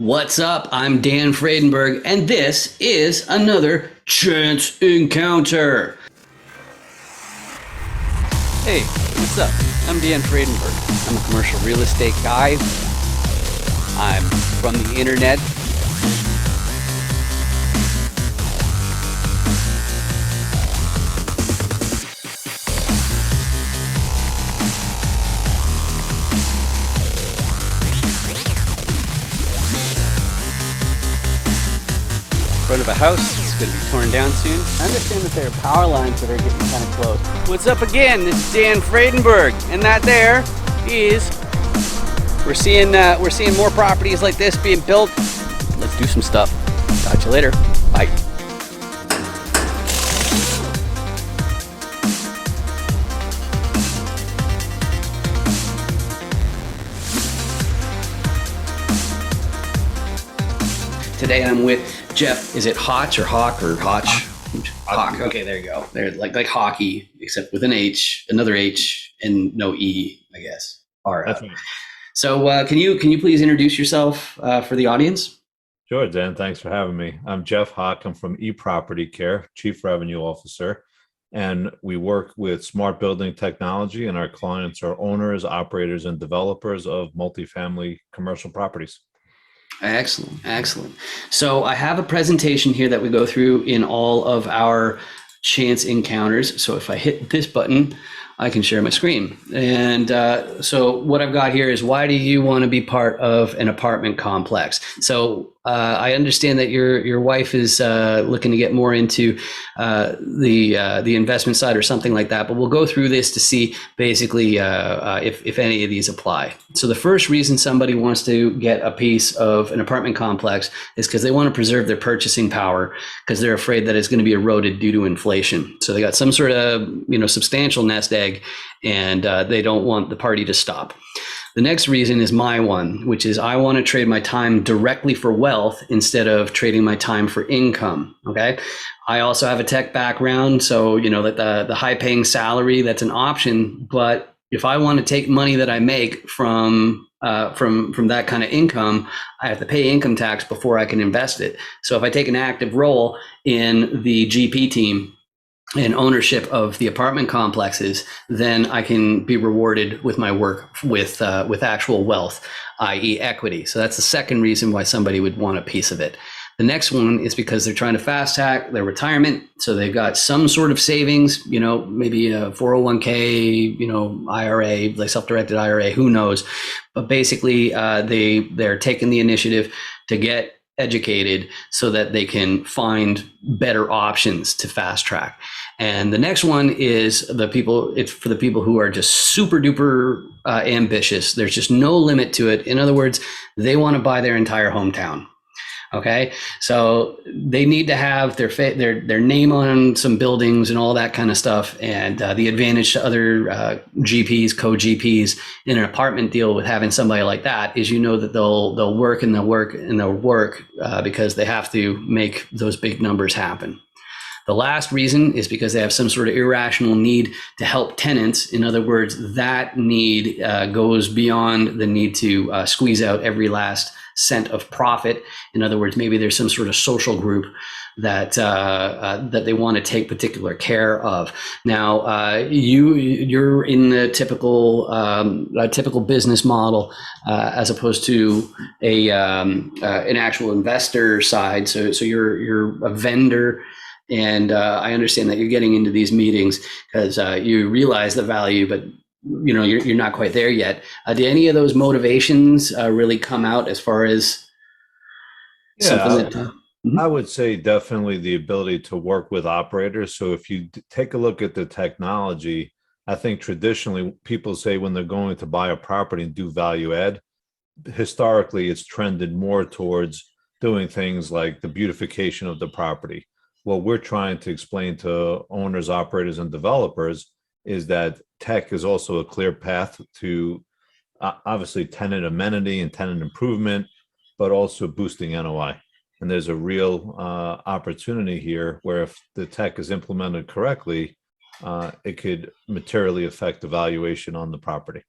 What's up? I'm Dan Fredenberg, and this is another Chance Encounter. Hey, what's up? I'm Dan Fredenberg. I'm a commercial real estate guy. I'm from the internet. Front of a house. It's going to be torn down soon. I understand that there are power lines that are getting kind of close. What's up again? This is Dan Fredenberg, and that there is we're seeing more properties like this being built. Let's do some stuff. Talk to you later. Bye. Today I'm with Jeff. Is it Hoch or Hoch or Hoch? Hoch. Okay, there you go. They're like hockey, except with an H, another H, and no E, I guess. That's right. So can you please introduce yourself for the audience? Sure, Dan. Thanks for having me. I'm Jeff Hoch. I'm from eProperty Care, Chief Revenue Officer, and we work with smart building technology, and our clients are owners, operators, and developers of multifamily commercial properties. Excellent, excellent. So I have a presentation here that we go through in all of our chance encounters. So if I hit this button, I can share my screen. And so what I've got here is, why do you want to be part of an apartment complex? So I understand that your wife is looking to get more into the investment side or something like that, but we'll go through this to see basically if any of these apply. So the first reason somebody wants to get a piece of an apartment complex is because they want to preserve their purchasing power, because they're afraid that it's going to be eroded due to inflation. So they got some sort of substantial nest egg, and they don't want the party to stop. The next reason is my one, which is I want to trade my time directly for wealth instead of trading my time for income. Okay. I also have a tech background, so that the high paying salary, that's an option. But if I want to take money that I make from that kind of income, I have to pay income tax before I can invest it. So if I take an active role in the GP team and ownership of the apartment complexes, then I can be rewarded with my work with actual wealth, i.e. equity. So that's the second reason why somebody would want a piece of it. The next one is because they're trying to fast track their retirement. So they've got some sort of savings, maybe a 401k, IRA, like self-directed IRA, who knows. But basically they're taking the initiative to get educated so that they can find better options to fast track. And the next one is it's for the people who are just super duper ambitious. There's just no limit to it. In other words, they want to buy their entire hometown. Okay, so they need to have their name on some buildings and all that kind of stuff. And the advantage to other GPs, co-GPs in an apartment deal with having somebody like that is that they'll work and they'll work and they'll work because they have to make those big numbers happen. The last reason is because they have some sort of irrational need to help tenants. In other words, that need goes beyond the need to squeeze out every last cent of profit. In other words, maybe there's some sort of social group that they want to take particular care of. Now, you're in the typical business model as opposed to an actual investor side. So you're a vendor. And I understand that you're getting into these meetings because you realize the value, but you're not quite there yet. Do any of those motivations really come out as far as something that? I would say definitely the ability to work with operators. So if you take a look at the technology, I think traditionally people say when they're going to buy a property and do value add, historically it's trended more towards doing things like the beautification of the property. What we're trying to explain to owners, operators, and developers is that tech is also a clear path to obviously tenant amenity and tenant improvement, but also boosting NOI. And there's a real opportunity here where if the tech is implemented correctly, it could materially affect the valuation on the property.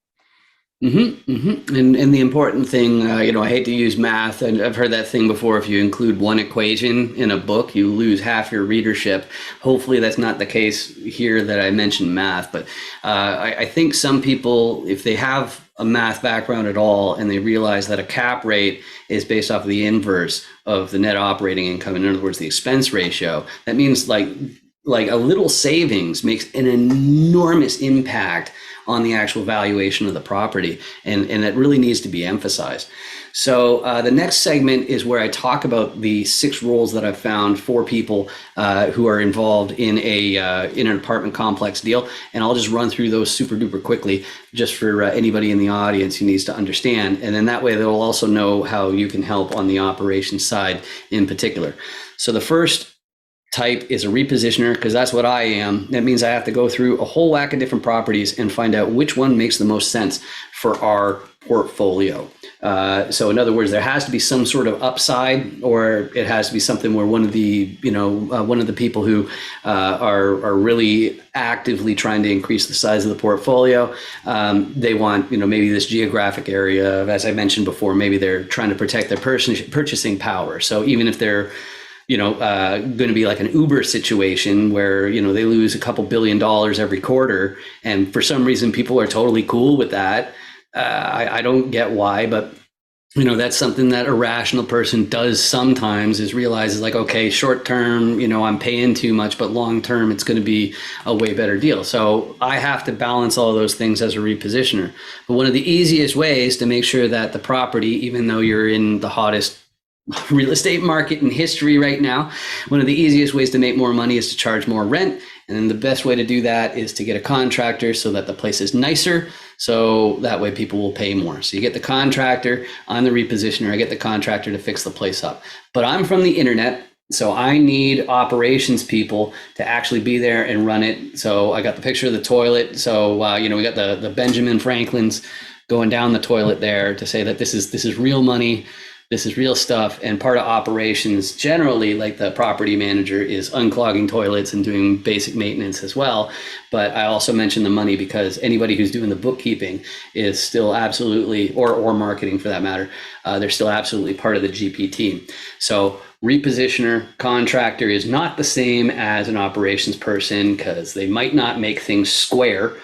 And the important thing, I hate to use math, and I've heard that thing before. If you include one equation in a book, you lose half your readership. Hopefully, that's not the case here that I mentioned math. But I think some people, if they have a math background at all, and they realize that a cap rate is based off of the inverse of the net operating income, in other words, the expense ratio, that means like a little savings makes an enormous impact on the actual valuation of the property. And that really needs to be emphasized. So the next segment is where I talk about the 6 rules that I've found for people who are involved in in an apartment complex deal. And I'll just run through those super duper quickly, just for anybody in the audience who needs to understand. And then that way they'll also know how you can help on the operations side in particular. So the first type is a repositioner, because that's what I am. That means I have to go through a whole whack of different properties and find out which one makes the most sense for our portfolio. So in other words, there has to be some sort of upside, or it has to be something where one of the people who are really actively trying to increase the size of the portfolio, they want, maybe this geographic area, as I mentioned before, maybe they're trying to protect their purchasing power. So even if they're going to be like an Uber situation where, they lose a couple $1 billion every quarter. And for some reason, people are totally cool with that. I don't get why, but that's something that a rational person does sometimes, is realizes like, okay, short term, I'm paying too much, but long term, it's going to be a way better deal. So I have to balance all those things as a repositioner. But one of the easiest ways to make sure that the property, even though you're in the hottest real estate market in history right now, one of the easiest ways to make more money is to charge more rent. And then the best way to do that is to get a contractor so that the place is nicer. So that way people will pay more. So you get the contractor, I'm the repositioner, I get the contractor to fix the place up. But I'm from the internet, so I need operations people to actually be there and run it. So I got the picture of the toilet. So, we got the Benjamin Franklins going down the toilet there to say that this is real money. This is real stuff. And part of operations generally, like the property manager, is unclogging toilets and doing basic maintenance as well. But I also mention the money because anybody who's doing the bookkeeping is still absolutely, or marketing for that matter, they're still absolutely part of the GP team. So repositioner, contractor is not the same as an operations person, because they might not make things square.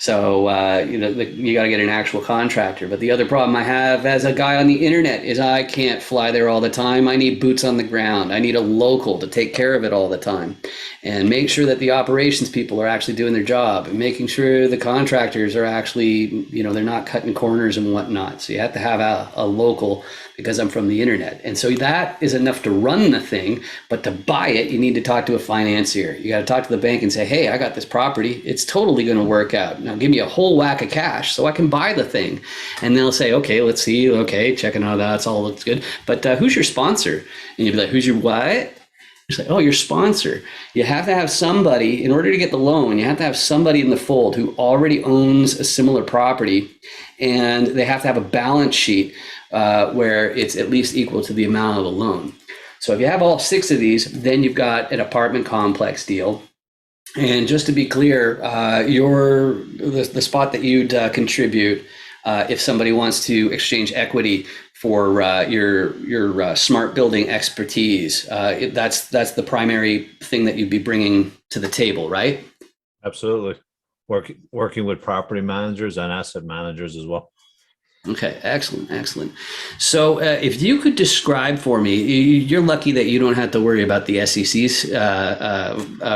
So, you got to get an actual contractor. But the other problem I have as a guy on the internet is I can't fly there all the time. I need boots on the ground. I need a local to take care of it all the time and make sure that the operations people are actually doing their job, and making sure the contractors are actually, they're not cutting corners and whatnot. So you have to have a local, because I'm from the internet. And so that is enough to run the thing, but to buy it, you need to talk to a financier. You got to talk to the bank and say, hey, I got this property. It's totally going to work out. Now give me a whole whack of cash so I can buy the thing. And they'll say, okay, let's see. Okay, checking out that. It's all looks good. But who's your sponsor? And you'd be like, who's your what? It's like, oh, your sponsor. You have to have somebody, in order to get the loan, you have to have somebody in the fold who already owns a similar property, and they have to have a balance sheet where it's at least equal to the amount of the loan. So if you have all 6 of these, then you've got an apartment complex deal. And just to be clear, the spot that you'd contribute, if somebody wants to exchange equity for your smart building expertise, that's the primary thing that you'd be bringing to the table, right? Absolutely. Working with property managers and asset managers as well. Okay, excellent. So if you could describe for me, you're lucky that you don't have to worry about the SEC's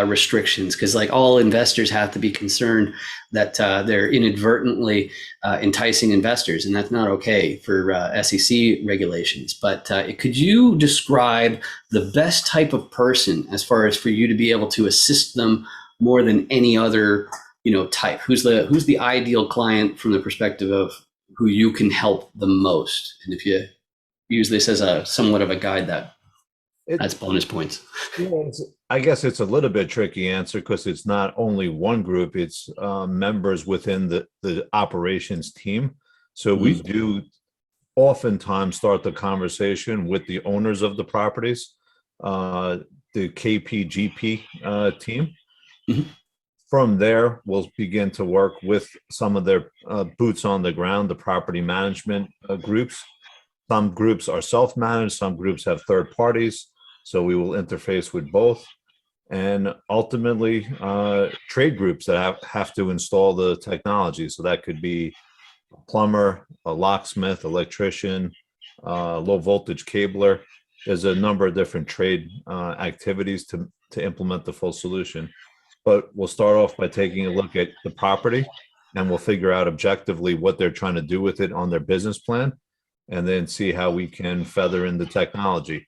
restrictions, because like all investors have to be concerned that they're inadvertently enticing investors, and that's not okay for SEC regulations. But could you describe the best type of person as far as for you to be able to assist them more than any other type? Who's the ideal client from the perspective of who you can help the most? And if you use this as a somewhat of a guide, that's bonus points. Yeah, I guess it's a little bit tricky answer, because it's not only one group, it's members within the operations team. So we do oftentimes start the conversation with the owners of the properties, the KPGP team. From there, we'll begin to work with some of their boots on the ground, the property management groups. Some groups are self-managed, some groups have third parties. So we will interface with both. And ultimately, trade groups that have to install the technology. So that could be a plumber, a locksmith, electrician, low voltage cabler. There's a number of different trade activities to implement the full solution. But we'll start off by taking a look at the property, and we'll figure out objectively what they're trying to do with it on their business plan, and then see how we can feather in the technology.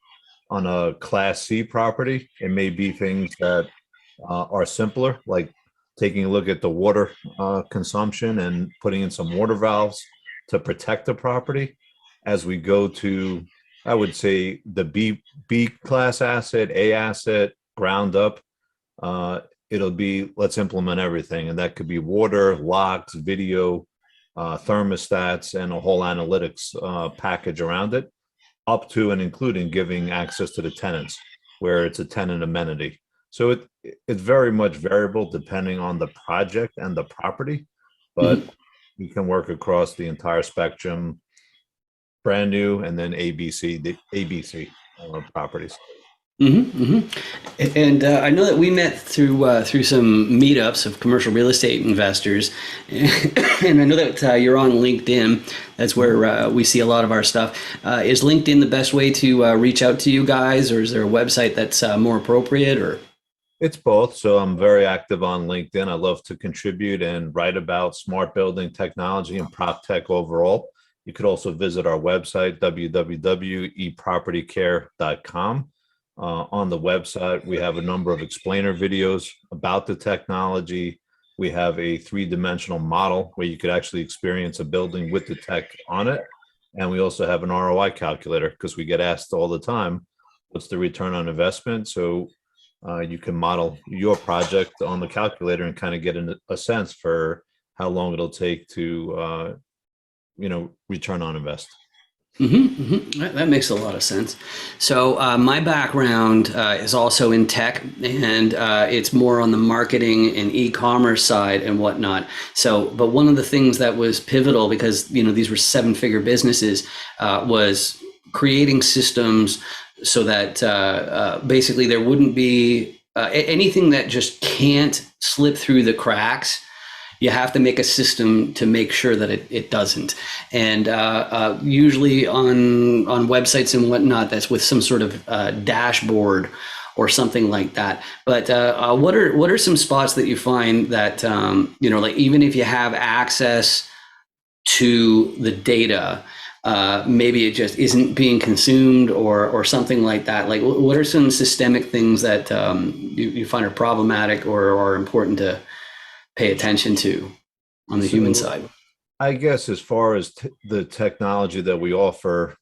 On a Class C property, it may be things that are simpler, like taking a look at the water consumption and putting in some water valves to protect the property. As we go to, I would say, the B class asset, A asset, ground up, it'll be, let's implement everything. And that could be water, locks, video, thermostats, and a whole analytics package around it, up to and including giving access to the tenants where it's a tenant amenity. So it's very much variable depending on the project and the property, but we can work across the entire spectrum, brand new, and then ABC, the ABC properties. And I know that we met through some meetups of commercial real estate investors, and I know that you're on LinkedIn. That's where we see a lot of our stuff. Is LinkedIn the best way to reach out to you guys, or is there a website that's more appropriate? Or It's both. So I'm very active on LinkedIn. I love to contribute and write about smart building technology and prop tech overall. You could also visit our website, www.epropertycare.com. On the website, we have a number of explainer videos about the technology. We have a three-dimensional model where you could actually experience a building with the tech on it. And we also have an ROI calculator because we get asked all the time, what's the return on investment? So you can model your project on the calculator and kind of get a sense for how long it'll take to, return on invest. That makes a lot of sense. So my background is also in tech, and it's more on the marketing and e-commerce side and whatnot. So, but one of the things that was pivotal, because these were seven-figure businesses, was creating systems so that basically there wouldn't be anything that just can't slip through the cracks. You have to make a system to make sure that it doesn't. And usually on websites and whatnot, that's with some sort of dashboard or something like that. But what are some spots that you find that, like even if you have access to the data, maybe it just isn't being consumed or something like that? Like what are some systemic things that you find are problematic or are important to pay attention to on the human side? I guess as far as the technology that we offer,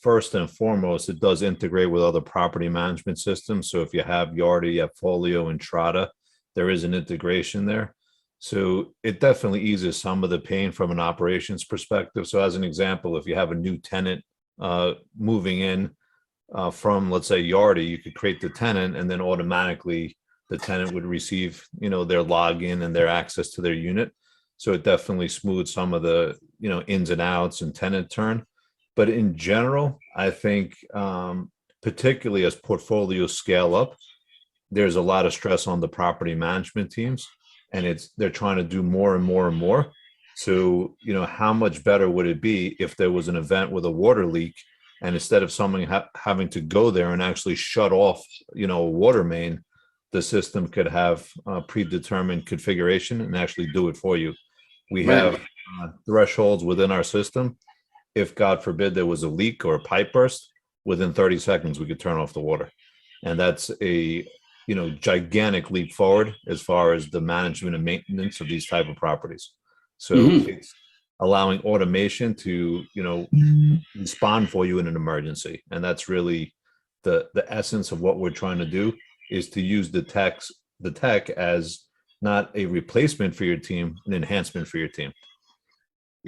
first and foremost, it does integrate with other property management systems. So if you have Yardi, you have Folio, and Trada, there is an integration there. So it definitely eases some of the pain from an operations perspective. So as an example, if you have a new tenant moving in from, let's say, Yardi, you could create the tenant and then automatically the tenant would receive, their login and their access to their unit. So it definitely smooths some of the, ins and outs and tenant turn. But in general, I think, particularly as portfolios scale up, there's a lot of stress on the property management teams, and they're trying to do more and more and more. So, how much better would it be if there was an event with a water leak, and instead of someone having to go there and actually shut off, a water main, the system could have predetermined configuration and actually do it for you. We have thresholds within our system. If God forbid there was a leak or a pipe burst, within 30 seconds we could turn off the water, and that's a gigantic leap forward as far as the management and maintenance of these type of properties. So it's allowing automation to respond for you in an emergency, and that's really the essence of what we're trying to do, is to use the tech as not a replacement for your team, an enhancement for your team.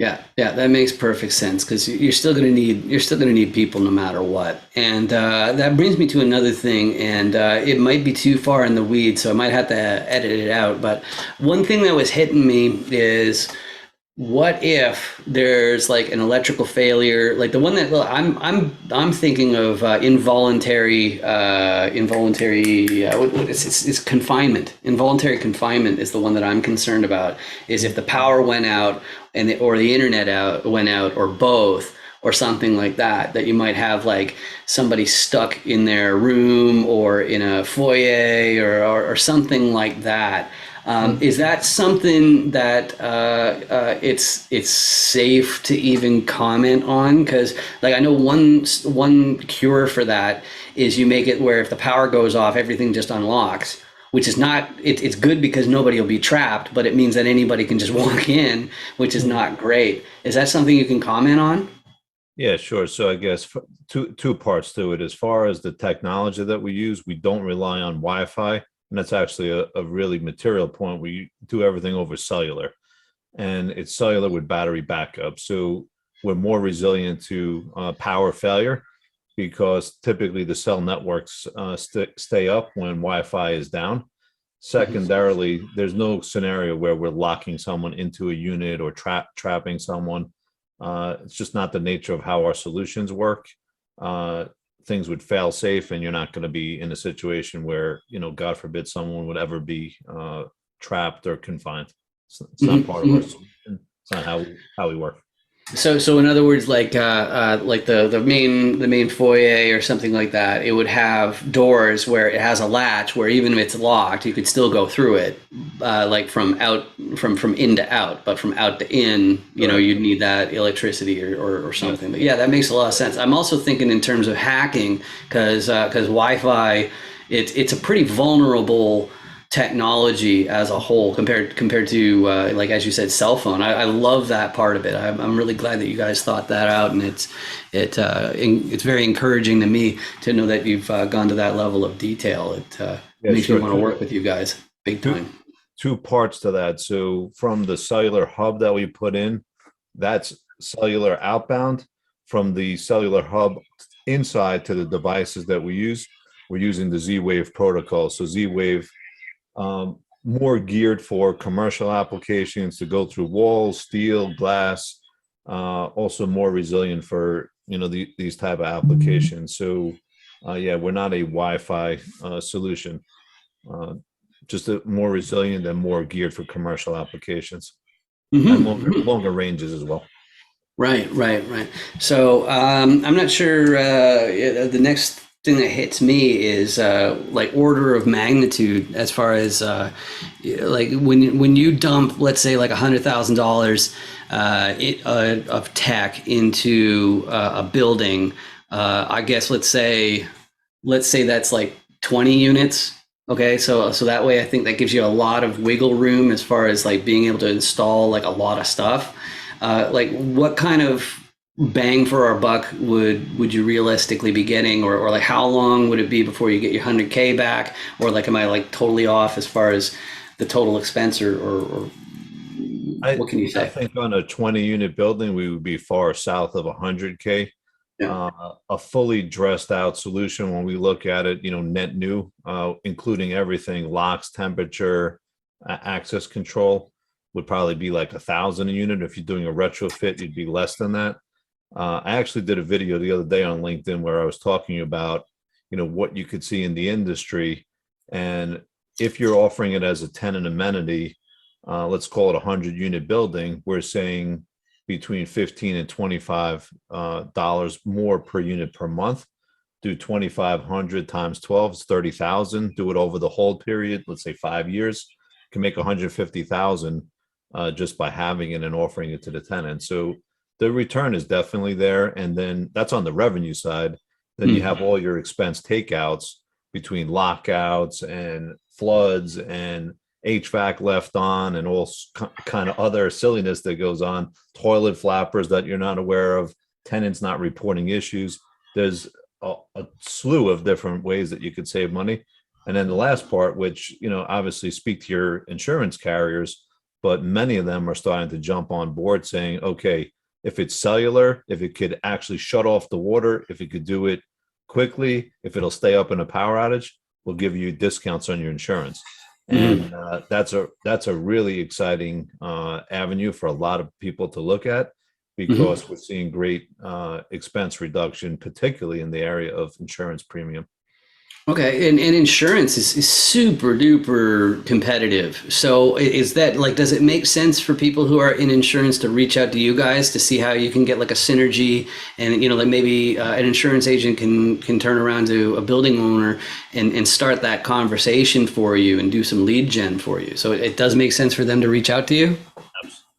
Yeah, that makes perfect sense because you're still gonna need people no matter what. And that brings me to another thing, and it might be too far in the weeds, so I might have to edit it out. But one thing that was hitting me is what if there's like an electrical failure, like the one that well, I'm thinking of it's confinement. Involuntary confinement is the one that I'm concerned about. Is if the power went out or the internet went out or both or something like that, that you might have like somebody stuck in their room or in a foyer or something like that. Is that something that it's safe to even comment on? Because like I know one cure for that is you make it where if the power goes off, everything just unlocks, which is not it's good because nobody will be trapped, but it means that anybody can just walk in, which is not great. Is that something you can comment on? Yeah, sure. So I guess two parts to it. As far as the technology that we use, we don't rely on Wi-Fi, and that's actually a really material point. We do everything over cellular, and it's cellular with battery backup. So we're more resilient to power failure because typically the cell networks stay up when Wi-Fi is down. Secondarily, there's no scenario where we're locking someone into a unit or trapping someone. It's just not the nature of how our solutions work. Uh, Things would fail safe, and you're not going to be in a situation where, God forbid, someone would ever be trapped or confined. It's not part of our Mhm. solution. It's not how we work. So in other words, like the main foyer or something like that, it would have doors where it has a latch where even if it's locked, you could still go through it, like from in to out, but from out to in, Correct. you'd need that electricity or Yes. something. But yeah, that makes a lot of sense. I'm also thinking in terms of hacking because Wi-Fi, it's a pretty vulnerable technology as a whole compared to like as you said cell phone. I love that part of it. I'm really glad that you guys thought that out, and it's very encouraging to me to know that you've gone to that level of detail. It Yeah, makes me sure. want to work with you guys big Two, time. two parts to that. So from the cellular hub that we put in, that's cellular outbound. From the cellular hub inside to the devices that we use, we're using the Z-Wave protocol. So Z-Wave, more geared for commercial applications to go through walls, steel, glass, also more resilient for these type of applications. So yeah, we're not a Wi-Fi solution. Uh, just more resilient and more geared for commercial applications and longer ranges as well. Right. So I'm not sure. The next thing that hits me is like order of magnitude as far as like when you dump, let's say, like $100,000 of tech into a building. I guess let's say that's like 20 units. Okay, so that way I think that gives you a lot of wiggle room as far as like being able to install like a lot of stuff. Like what kind of bang for our buck would you realistically be getting, or like how long would it be before you get your 100K back, or like am I like totally off as far as the total expense, or I what can you I say? think on a 20 unit building, we would be far south of 100K. Yeah. A fully dressed out solution when we look at it, net new, including everything, locks, temperature, access control, would probably be like 1,000 a unit. If you're doing a retrofit, you'd be less than that. I actually did a video the other day on LinkedIn where I was talking about, what you could see in the industry. And if you're offering it as a tenant amenity, let's call it a 100 unit building, we're saying between 15 and $25 more per unit per month. Do 2,500 times 12 is 30,000. Do it over the hold period, let's say 5 years, can make 150,000 just by having it and offering it to the tenant. So the return is definitely there. And then that's on the revenue side. Then you Hmm. have all your expense takeouts between lockouts and floods and HVAC left on and all kind of other silliness that goes on, toilet flappers that you're not aware of, tenants not reporting issues. There's a slew of different ways that you could save money. And then the last part, which, obviously speak to your insurance carriers, but many of them are starting to jump on board saying, okay, if it's cellular, if it could actually shut off the water, if it could do it quickly, if it'll stay up in a power outage, we'll give you discounts on your insurance. And that's a really exciting avenue for a lot of people to look at, because we're seeing great expense reduction, particularly in the area of insurance premium. Okay, and insurance is super duper competitive. So is that like, does it make sense for people who are in insurance to reach out to you guys to see how you can get like a synergy, and like maybe an insurance agent can turn around to a building owner and start that conversation for you and do some lead gen for you. So it does make sense for them to reach out to you?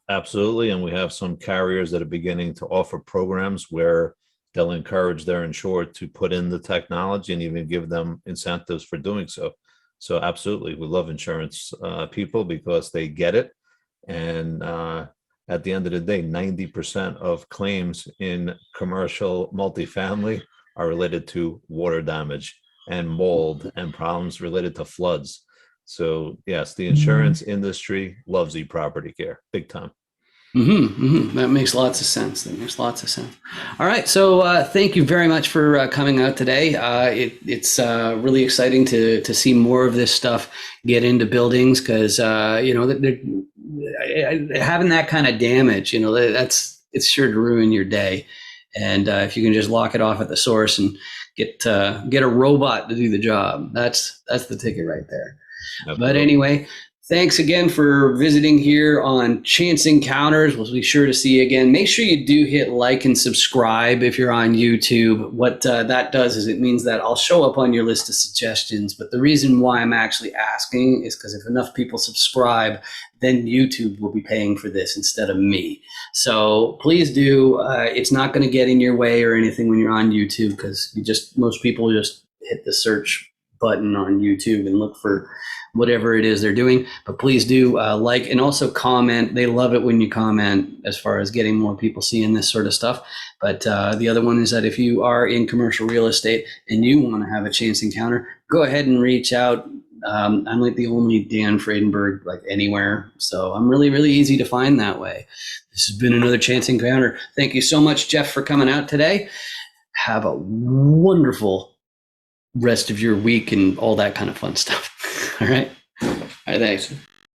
Absolutely. And we have some carriers that are beginning to offer programs where they'll encourage their insured to put in the technology and even give them incentives for doing so. So absolutely, we love insurance people because they get it. And at the end of the day, 90% of claims in commercial multifamily are related to water damage and mold and problems related to floods. So yes, the insurance industry loves e-property care, big time. That makes lots of sense. That makes lots of sense. All right. So thank you very much for coming out today. It's really exciting to see more of this stuff get into buildings, because having that kind of damage, it's sure to ruin your day. And if you can just lock it off at the source and get a robot to do the job, that's the ticket right there. Absolutely. But anyway, thanks again for visiting here on Chance Encounters. We'll be sure to see you again. Make sure you do hit like and subscribe if you're on YouTube. What that does is it means that I'll show up on your list of suggestions. But the reason why I'm actually asking is because if enough people subscribe, then YouTube will be paying for this instead of me. So please do. It's not going to get in your way or anything when you're on YouTube, because most people just hit the search button on YouTube and look for whatever it is they're doing. But please do like and also comment. They love it when you comment, as far as getting more people seeing this sort of stuff. But the other one is that if you are in commercial real estate and you want to have a chance encounter, go ahead and reach out. I'm like the only Dan Fredenberg like anywhere. So I'm really, really easy to find that way. This has been another Chance Encounter. Thank you so much, Jeff, for coming out today. Have a wonderful rest of your week and all that kind of fun stuff. All right. All right. Thanks.